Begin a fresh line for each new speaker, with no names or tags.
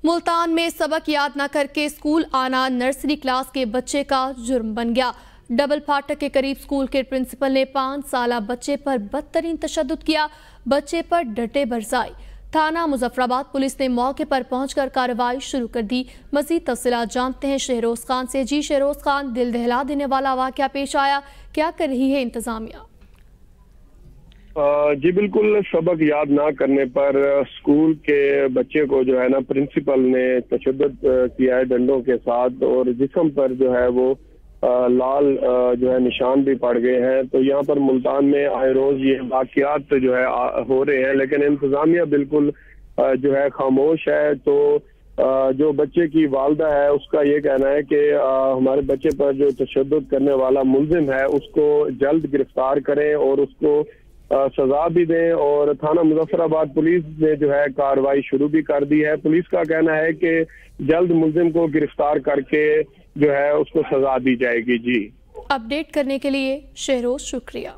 मुल्तान में सबक याद न करके स्कूल आना नर्सरी क्लास के बच्चे का जुर्म बन गया। डबल फाटक के करीब स्कूल के प्रिंसिपल ने 5 साला बच्चे पर बदतरीन तशद्दुद किया। बच्चे पर डटे बरसाई। थाना मुजफ्फराबाद पुलिस ने मौके पर पहुंचकर कार्रवाई शुरू कर दी। मजीद तफसीलात जानते हैं शहरोज खान से। जी शहरोज खान, दिल दहला देने वाला वाकया पेश आया, क्या कर रही है इंतजामिया?
जी बिल्कुल, सबक याद ना करने पर स्कूल के बच्चे को जो है ना प्रिंसिपल ने तशद्दुद किया है डंडों के साथ, और जिस्म पर जो है वो लाल जो है निशान भी पड़ गए हैं। तो यहाँ पर मुल्तान में आए रोज ये वाकयात जो है हो रहे हैं, लेकिन इंतजामिया बिल्कुल जो है खामोश है। तो जो बच्चे की वालदा है उसका ये कहना है कि हमारे बच्चे पर जो तशद्दुद करने वाला मुलजिम है उसको जल्द गिरफ्तार करें और उसको सजा भी दें। और थाना मुजफ्फराबाद पुलिस ने जो है कार्रवाई शुरू भी कर दी है। पुलिस का कहना है कि जल्द मुलजिम को गिरफ्तार करके जो है उसको सजा दी जाएगी। जी,
अपडेट करने के लिए शहरोज शुक्रिया।